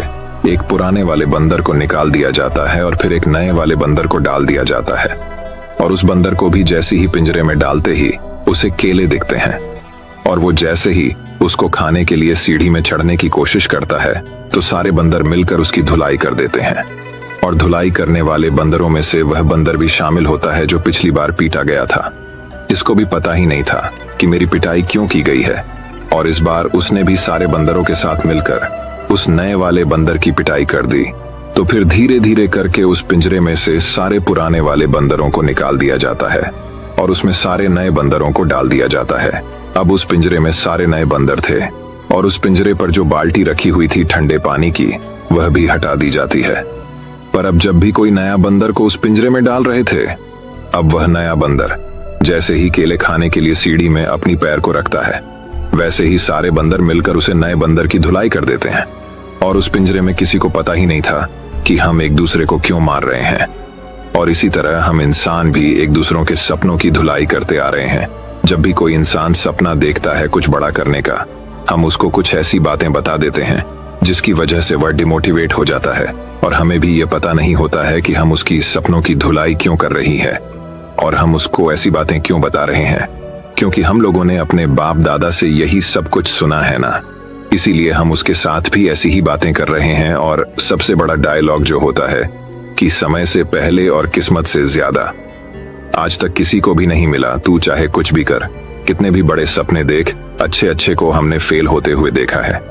एक पुराने वाले बंदर को निकाल दिया जाता है और फिर एक नए वाले बंदर को डाल दिया जाता है। और उस बंदर को भी जैसे ही पिंजरे में डालते ही उसे केले दिखते हैं और वो जैसे ही उसको खाने के लिए सीढ़ी में चढ़ने की कोशिश करता है तो सारे बंदर मिलकर उसकी धुलाई कर देते हैं। और धुलाई करने वाले बंदरों में से वह बंदर भी शामिल होता है जो पिछली बार पीटा गया था। इसको भी पता ही नहीं था कि मेरी पिटाई क्यों की गई है और इस बार उसने भी सारे बंदरों के साथ मिलकर उस नए वाले बंदर की पिटाई कर दी। तो फिर धीरे धीरे करके उस पिंजरे में से सारे पुराने वाले बंदरों को निकाल दिया जाता है और उसमें सारे नए बंदरों को डाल दिया जाता है। अब उस पिंजरे में सारे नए बंदर थे और उस पिंजरे पर जो बाल्टी रखी हुई थी ठंडे पानी की, वह भी हटा दी जाती है। पर अब जब भी कोई नया बंदर को उस पिंजरे में डाल रहे थे, अब वह नया बंदर जैसे ही केले खाने के लिए सीढ़ी में अपनी पैर को रखता है, वैसे ही सारे बंदर मिलकर उसे नए बंदर की धुलाई कर देते हैं। और उस पिंजरे में किसी को पता ही नहीं था कि हम एक दूसरे को क्यों मार रहे हैं। और इसी तरह हम इंसान भी एक दूसरों के सपनों की धुलाई करते आ रहे हैं। जब भी कोई इंसान सपना देखता है कुछ बड़ा करने का, हम उसको कुछ ऐसी बातें बता देते हैं जिसकी वजह से वह डिमोटिवेट हो जाता है और हमें भी ये पता नहीं होता है कि हम उसकी सपनों की धुलाई क्यों कर रही है और हम उसको ऐसी बातें क्यों बता रहे हैं, क्योंकि हम लोगों ने अपने बाप दादा से यही सब कुछ सुना है ना, इसीलिए हम उसके साथ भी ऐसी ही बातें कर रहे हैं। और सबसे बड़ा डायलॉग जो होता है कि समय से पहले और किस्मत से ज्यादा। आज तक किसी को भी नहीं मिला, तू चाहे कुछ भी कर, कितने भी बड़े सपने देख, अच्छे अच्छे को हमने फेल होते हुए देखा है।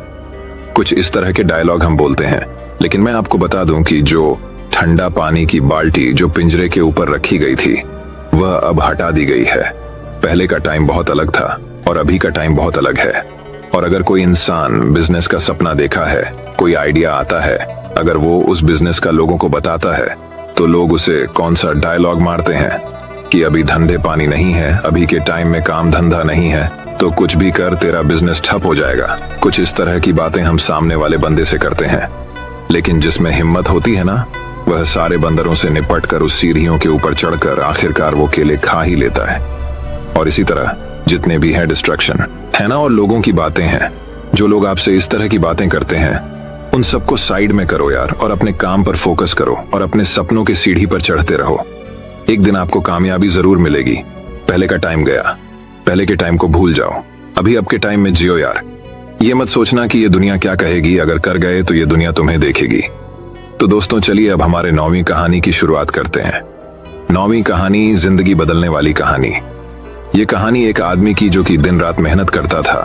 कुछ इस तरह के डायलॉग हम बोलते हैं। लेकिन मैं आपको बता दूं कि जो ठंडा पानी की बाल्टी जो पिंजरे के ऊपर रखी गई थी, वह अब हटा दी गई है। पहले का टाइम बहुत अलग था और अभी का टाइम बहुत अलग है। और अगर कोई इंसान बिजनेस का सपना देखा है, कोई आइडिया आता है, अगर वो उस बिजनेस का लोगों को बताता है, तो लोग उसे कौन सा डायलॉग मारते हैं कि अभी धंधे पानी नहीं है, अभी के टाइम में काम धंधा नहीं है, तो कुछ भी कर, तेरा बिजनेस ठप हो जाएगा। कुछ इस तरह की बातें हम सामने वाले बंदे से करते हैं। लेकिन जिसमें हिम्मत होती है ना, वह सारे बंदरों से निपट कर उस सीढ़ियों के ऊपर चढ़कर आखिरकार वो केले खा ही लेता है। और इसी तरह जितने भी है डिस्ट्रैक्शन है ना, और लोगों की बातें हैं, जो लोग आपसे इस तरह की बातें करते हैं, उन सबको साइड में करो यार, और अपने काम पर फोकस करो और अपने सपनों की सीढ़ी पर चढ़ते रहो। एक दिन आपको कामयाबी जरूर मिलेगी। पहले का टाइम गया, पहले के टाइम को भूल जाओ, अभी अब के टाइम में जियो यार। ये मत सोचना कि ये दुनिया क्या कहेगी, अगर कर गए तो ये दुनिया तुम्हें देखेगी। तो दोस्तों चलिए अब हमारे 9वीं कहानी की शुरुआत करते हैं। 9वीं कहानी, जिंदगी बदलने वाली कहानी। ये कहानी एक आदमी की जो कि दिन रात मेहनत करता था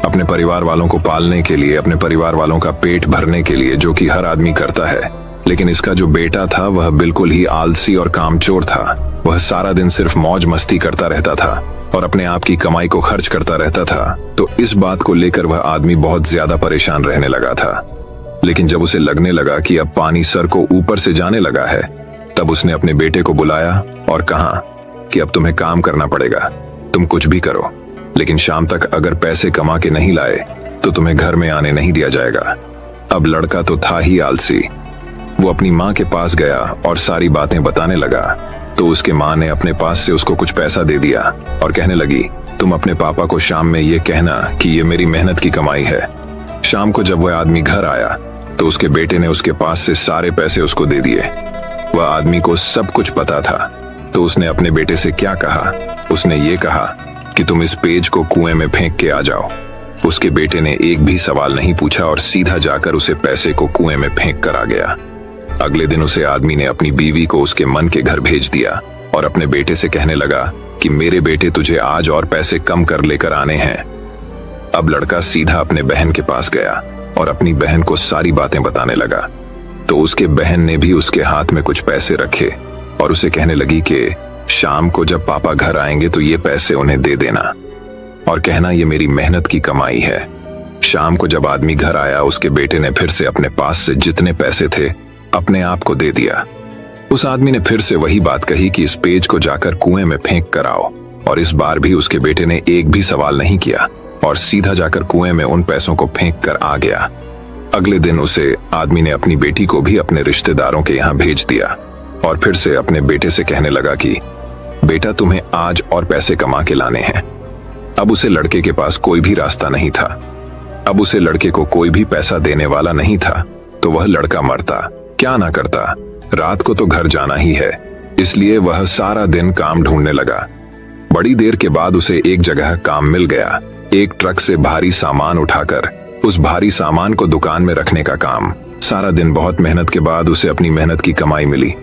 अपने परिवार वालों को पालने के लिए, अपने परिवार वालों का पेट भरने के लिए, जो कि हर आदमी करता है। लेकिन इसका जो बेटा था वह बिल्कुल ही आलसी और कामचोर था। वह सारा दिन सिर्फ मौज मस्ती करता रहता था और अपने आप की कमाई को खर्च करता रहता था। तो इस बात को लेकर वह आदमी बहुत ज्यादा परेशान रहने लगा था। लेकिन जब उसे लगने लगा कि अब पानी सर को ऊपर से जाने लगा है, तब उसने अपने बेटे को बुलाया और कहा कि अब तुम्हें काम करना पड़ेगा, तुम कुछ भी करो, लेकिन शाम तक अगर पैसे कमा के नहीं लाए तो तुम्हें घर में आने नहीं दिया जाएगा। अब लड़का तो था ही आलसी। वो अपनी माँ के पास गया और सारी बातें बताने लगा। तो उसके माँ ने अपने पास से उसको कुछ पैसा दे दिया और कहने लगी, तुम अपने पापा को शाम में ये कहना कि ये मेरी मेहनत की कमाई है। शाम को जब वह आदमी घर आया तो उसके बेटे ने उसके पास से सारे पैसे उसको दे दिए। वह आदमी को सब कुछ पता था, तो उसने अपने बेटे से क्या कहा? उसने ये कहा कि तुम इस पेज को कुएं में फेंक के आ जाओ। उसके बेटे ने एक भी सवाल नहीं पूछा और सीधा जाकर उसे पैसे को कुएं में फेंक कर आ गया। अगले दिन उसे आदमी ने अपनी बीवी को उसके मन के घर भेज दिया और अपने बेटे से कहने लगा कि मेरे बेटे तुझे आज और पैसे कम कर लेकर आने हैं। अब लड़का सीधा अपने बहन के पास गया और अपनी बहन को सारी बातें बताने लगा। तो उसके बहन ने भी उसके हाथ में कुछ पैसे रखे और उसे कहने लगी कि शाम को जब पापा घर आएंगे तो ये पैसे उन्हें दे देना और कहना ये मेरी मेहनत की कमाई है। शाम को जब आदमी घर आया, उसके बेटे ने फिर से अपने पास से जितने पैसे थे अपने आप को दे दिया। उस आदमी ने फिर से वही बात कही कि इस पेज को जाकर कुएं में फेंक कर आओ, और इस बार भी उसके बेटे ने एक भी सवाल नहीं किया और सीधा जाकर कुएं में उन पैसों को फेंक कर आ गया। अगले दिन उसे आदमी ने अपनी बेटी को भी अपने रिश्तेदारों के यहाँ भेज दिया और फिर से अपने बेटे से कहने लगा कि बेटा तुम्हें आज और पैसे कमा के लाने हैं। अब उसे लड़के के पास कोई भी रास्ता नहीं था। अब उसे लड़के को कोई भी पैसा देने वाला नहीं था, तो वह लड़का मरता क्या ना करता। रात को तो घर जाना ही है, इसलिए वह सारा दिन काम ढूंढने लगा। बड़ी देर के बाद उसे एक जगह काम मिल गया, एक ट्रक से भारी सामान उठाकर उस भारी सामान को दुकान में रखने का काम। सारा दिन बहुत मेहनत के बाद उसे अपनी मेहनत की कमाई मिली।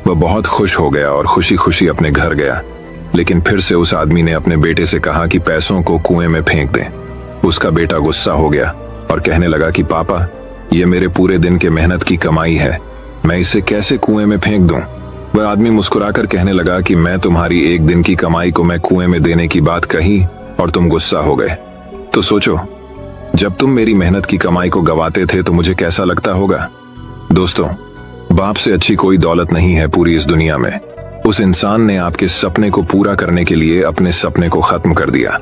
वह बहुत खुश हो गया और खुशी खुशी अपने घर गया। लेकिन फिर से उस आदमी ने अपने बेटे से कहा कि पैसों को कुएं में फेंक दें। उसका बेटा गुस्सा हो गया और कहने लगा कि पापा, ये मेरे पूरे दिन के मेहनत की कमाई है, मैं इसे कैसे कुएं में फेंक दूं? वह आदमी मुस्कुराकर कहने लगा कि मैं तुम्हारी एक दिन की कमाई को मैं कुएं में देने की बात कही और तुम गुस्सा हो गए। तो सोचो, जब तुम मेरी मेहनत की कमाई को गवाते थे तो मुझे कैसा लगता होगा। दोस्तों, बाप से अच्छी कोई दौलत नहीं है पूरी इस दुनिया में। उस इंसान ने आपके सपने को पूरा करने के लिए अपने सपने को खत्म कर दिया।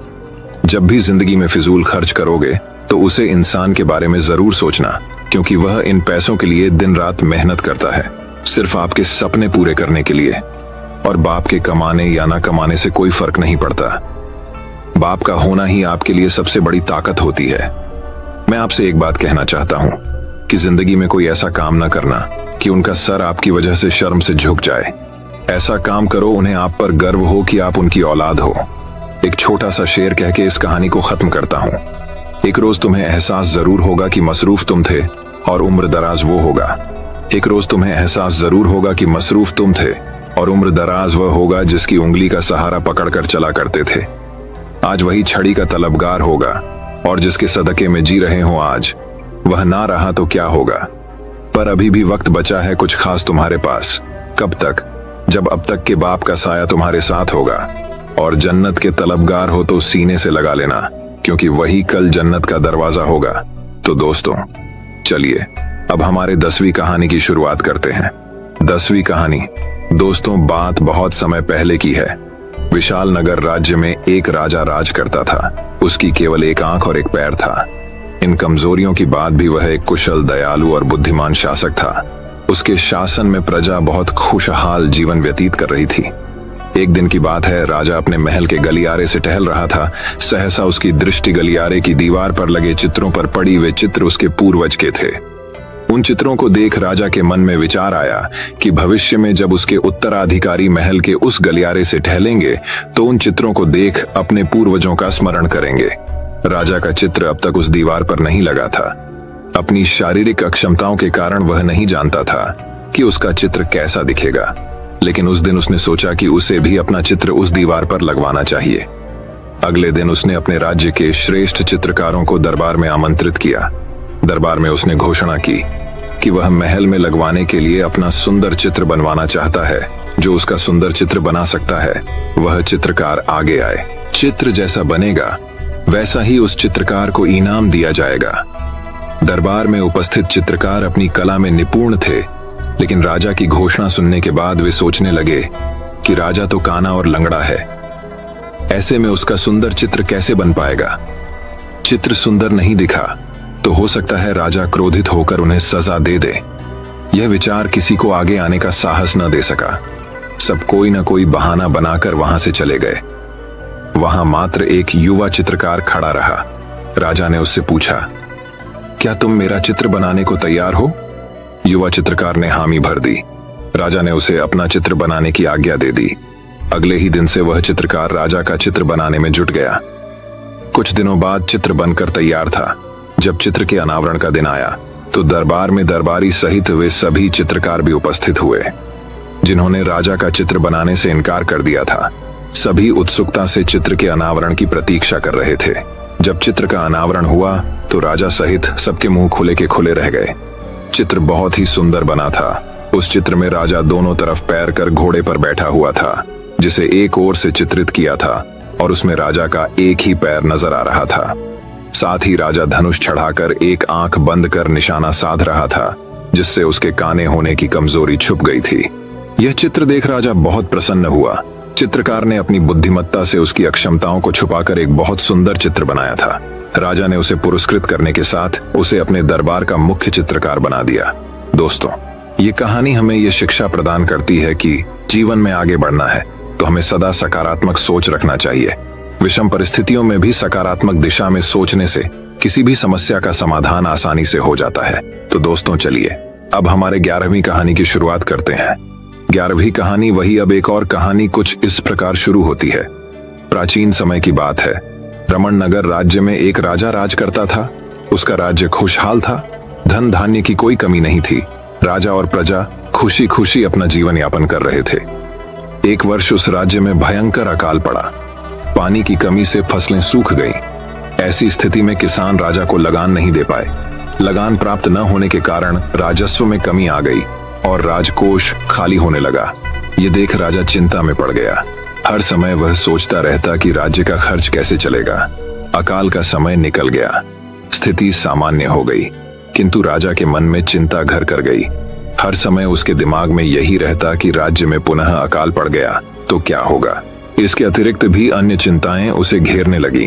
जब भी जिंदगी में फिजूल खर्च करोगे तो उसे इंसान के बारे में जरूर सोचना, क्योंकि वह इन पैसों के लिए दिन रात मेहनत करता है, सिर्फ आपके सपने पूरे करने के लिए। और बाप के कमाने या ना कमाने से कोई फर्क नहीं पड़ता। बाप का होना ही आपके लिए सबसे बड़ी ताकत होती है। मैं आपसे एक बात कहना चाहता हूं कि जिंदगी में कोई ऐसा काम ना करना कि उनका सर आपकी वजह से शर्म से झुक जाए। ऐसा काम करो उन्हें आप पर गर्व हो कि आप उनकी औलाद हो। एक छोटा सा शेर कह के इस कहानी को खत्म करता हूं। एक रोज तुम्हें एहसास जरूर होगा कि मसरूफ तुम थे और उम्र दराज वो होगा। एक रोज तुम्हें एहसास जरूर होगा कि मसरूफ तुम थे और उम्र दराज वह होगा जिसकी उंगली का सहारा पकड़कर चला करते थे। आज वही छड़ी का तलबगार होगा और जिसके सदके में जी रहे हो आज, वह ना रहा तो क्या होगा। पर अभी भी वक्त बचा है कुछ खास तुम्हारे पास। कब तक? जब अब तक के बाप का साया तुम्हारे साथ होगा। और जन्नत के तलबगार हो तो सीने से लगा लेना, क्योंकि वही कल जन्नत का दरवाजा होगा। तो दोस्तों, चलिए अब हमारे 10वीं कहानी की शुरुआत करते हैं। 10वीं कहानी दोस्तों बात बहुत समय पहले की है। विशाल नगर राज्य में एक राजा राज करता था। उसकी केवल एक आंख और एक पैर था। इन कमजोरियों की बाद भी वह एक कुशल, दयालु और बुद्धिमान शासक था। उसके शासन में प्रजा बहुत खुशहाल जीवन व्यतीत कर रही थी। एक दिन की बात है, राजा अपने महल के गलियारे से टहल रहा था। सहसा उसकी दृष्टि गलियारे की दीवार पर लगे चित्रों पर पड़ी। वे चित्र उसके पूर्वज के थे। उन चित्रों को देख राजा के मन में विचार आया कि भविष्य में जब उसके उत्तराधिकारी महल के उस गलियारे से टहलेंगे तो उन चित्रों को देख अपने पूर्वजों का स्मरण करेंगे। राजा का चित्र अब तक उस दीवार पर नहीं लगा था। अपनी शारीरिक अक्षमताओं के कारण वह नहीं जानता था कि उसका चित्र कैसा दिखेगा, लेकिन उस दिन उसने सोचा कि उसे भी अपना चित्र उस दीवार पर लगवाना चाहिए। अगले दिन उसने अपने राज्य के श्रेष्ठ चित्रकारों को दरबार में आमंत्रित किया। दरबार में उसने घोषणा की कि वह महल में लगवाने के लिए अपना सुंदर चित्र बनवाना चाहता है। जो उसका सुंदर चित्र बना सकता है वह चित्रकार आगे आए। चित्र जैसा बनेगा वैसा ही उस चित्रकार को इनाम दिया जाएगा। दरबार में उपस्थित चित्रकार अपनी कला में निपुण थे, लेकिन राजा की घोषणा सुनने के बाद वे सोचने लगे कि राजा तो काना और लंगड़ा है, ऐसे में उसका सुंदर चित्र कैसे बन पाएगा। चित्र सुंदर नहीं दिखा तो हो सकता है राजा क्रोधित होकर उन्हें सजा दे दे। यह विचार किसी को आगे आने का साहस न दे सका। सब कोई न कोई बहाना बनाकर वहां से चले गए। वहां मात्र एक युवा चित्रकार खड़ा रहा। राजा ने उससे पूछा, क्या तुम मेरा चित्र बनाने को तैयार हो? युवा चित्रकार ने हामी भर दी। राजा ने उसे अपना चित्र बनाने की आज्ञा दे दी। अगले ही दिन से वह चित्रकार राजा का चित्र बनाने में जुट गया। कुछ दिनों बाद चित्र बनकर तैयार था। जब चित्र के अनावरण का दिन आया तो दरबार में दरबारी सहित वे सभी चित्रकार भी उपस्थित हुए जिन्होंने राजा का चित्र बनाने से इनकार कर दिया था। सभी उत्सुकता से चित्र के अनावरण की प्रतीक्षा कर रहे थे। जब चित्र का अनावरण हुआ तो राजा सहित सबके मुंह खुले के खुले रह गए। चित्र बहुत ही सुंदर बना था। उस चित्र में राजा दोनों तरफ पैर कर घोड़े पर बैठा हुआ था, जिसे एक ओर से चित्रित किया था और उसमें राजा का एक ही पैर नजर आ रहा था। साथ ही राजा धनुष चढ़ाकर एक आंख बंद कर निशाना साध रहा था, जिससे उसके काने होने की कमजोरी छुप गई थी। यह चित्र देख राजा बहुत प्रसन्न हुआ। चित्रकार ने अपनी बुद्धिमत्ता से उसकी अक्षमताओं को छुपाकर एक बहुत सुंदर चित्र बनाया था। राजा ने उसे पुरस्कृत करने के साथ उसे अपने दरबार का मुख्य चित्रकार बना दिया। दोस्तों, ये कहानी हमें ये शिक्षा प्रदान करती है कि जीवन में आगे बढ़ना है तो हमें सदा सकारात्मक सोच रखना चाहिए। विषम परिस्थितियों में भी सकारात्मक दिशा में सोचने से किसी भी समस्या का समाधान आसानी से हो जाता है। तो दोस्तों, चलिए अब हमारे 11वीं कहानी की शुरुआत करते हैं। 11वीं कहानी वही। अब एक और कहानी कुछ इस प्रकार शुरू होती है। प्राचीन समय की बात है। रमण नगर राज्य में एक राजा राज करता था। उसका राज्य खुशहाल था। धन धान्य की कोई कमी नहीं थी। राजा और प्रजा खुशी खुशी अपना जीवन यापन कर रहे थे। एक वर्ष उस राज्य में भयंकर अकाल पड़ा। पानी की कमी से फसलें सूख गई। ऐसी स्थिति में किसान राजा को लगान नहीं दे पाए। लगान प्राप्त न होने के कारण राजस्व में कमी आ गई और राजकोष खाली होने लगा। ये देख राजा चिंता में पड़ गया। हर समय वह सोचता रहता कि राज्य का खर्च कैसे चलेगा। अकाल का समय निकल गया। स्थिति सामान्य हो गई, किंतु राजा के मन में चिंता घर कर गई। हर समय उसके दिमाग में यही रहता कि राज्य में पुनः अकाल पड़ गया तो क्या होगा। इसके अतिरिक्त भी अन्य चिंताएं उसे घेरने लगी।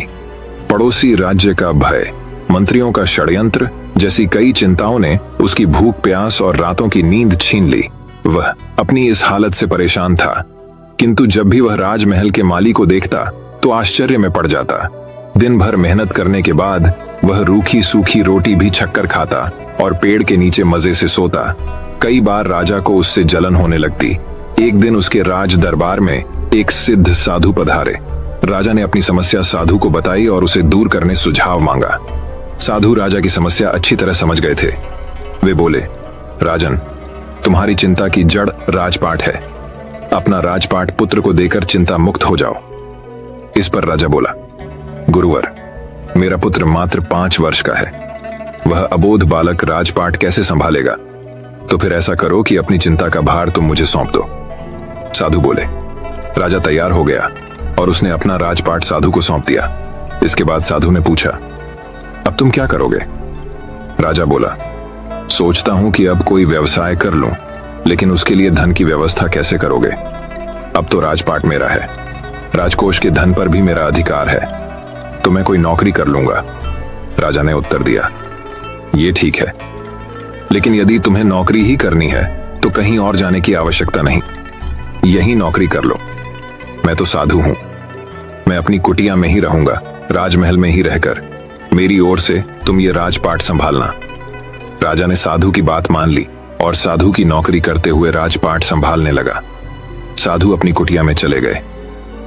पड़ोसी राज्य का भय, मंत्रियों का षड्यंत्र जैसी कई चिंताओं ने उसकी भूख प्यास और रातों की नींद छीन ली। वह अपनी इस हालत से परेशान था, किंतु जब भी वह राजमहल के माली को देखता तो आश्चर्य में पड़ जाता। दिन भर मेहनत करने के बाद वह रूखी सूखी रोटी भी छक्कर खाता और पेड़ के नीचे मजे से सोता। कई बार राजा को उससे जलन होने लगती। एक दिन उसके राज दरबार में एक सिद्ध साधु पधारे। राजा ने अपनी समस्या साधु को बताई और उसे दूर करने सुझाव मांगा। साधु राजा की समस्या अच्छी तरह समझ गए थे। वे बोले, राजन, तुम्हारी चिंता की जड़ राजपाट है। अपना राजपाट पुत्र को देकर चिंता मुक्त हो जाओ। इस पर राजा बोला, गुरुवर, मेरा पुत्र मात्र 5 वर्ष का है। वह अबोध बालक राजपाट कैसे संभालेगा? तो फिर ऐसा करो कि अपनी चिंता का भार तुम मुझे सौंप दो। साधु बोले। राजा तैयार हो गया और उसने अपना राजपाट साधु को सौंप दिया। इसके बाद साधु ने पूछा, अब तुम क्या करोगे? राजा बोला, सोचता हूं कि अब कोई व्यवसाय कर लूं, लेकिन उसके लिए धन की व्यवस्था कैसे करोगे? अब तो राजपाट मेरा है, राजकोष के धन पर भी मेरा अधिकार है, तो मैं कोई नौकरी कर लूंगा। राजा ने उत्तर दिया, ये ठीक है, लेकिन यदि तुम्हें नौकरी ही करनी है तो कहीं और जाने की आवश्यकता नहीं, यही नौकरी कर लो। मैं तो साधु हूं, मैं अपनी कुटिया में ही रहूंगा, राजमहल में ही रहकर। मेरी ओर से तुम ये राजपाट संभालना। राजा ने साधु की बात मान ली और साधु की नौकरी करते हुए राजपाट संभालने लगा। साधु अपनी कुटिया में चले गए।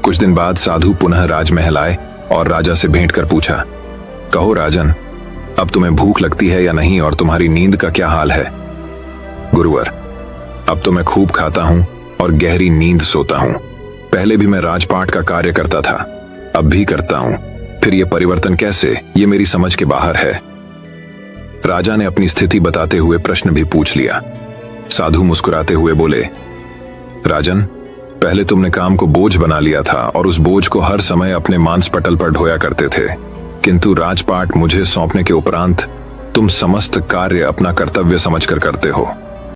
कुछ दिन बाद साधु पुनः राजमहल आए और राजा से भेंट कर पूछा, कहो राजन, अब तुम्हें भूख लगती है या नहीं और तुम्हारी नींद का क्या हाल है? गुरुवर, अब तो मैं खूब खाता हूं और गहरी नींद सोता हूं। पहले भी मैं राजपाट का कार्य करता था, अब भी करता हूं। फिर यह परिवर्तन कैसे? ये मेरी समझ के बाहर है। राजा ने अपनी स्थिति बताते हुए प्रश्न भी पूछ लिया। साधु मुस्कुराते हुए बोले, राजन, पहले तुमने काम को बोझ बना लिया था और उस बोझ को हर समय अपने मांस पटल पर ढोया करते थे, किंतु राजपाट मुझे सौंपने के उपरांत तुम समस्त कार्य अपना कर्तव्य समझकर करते हो।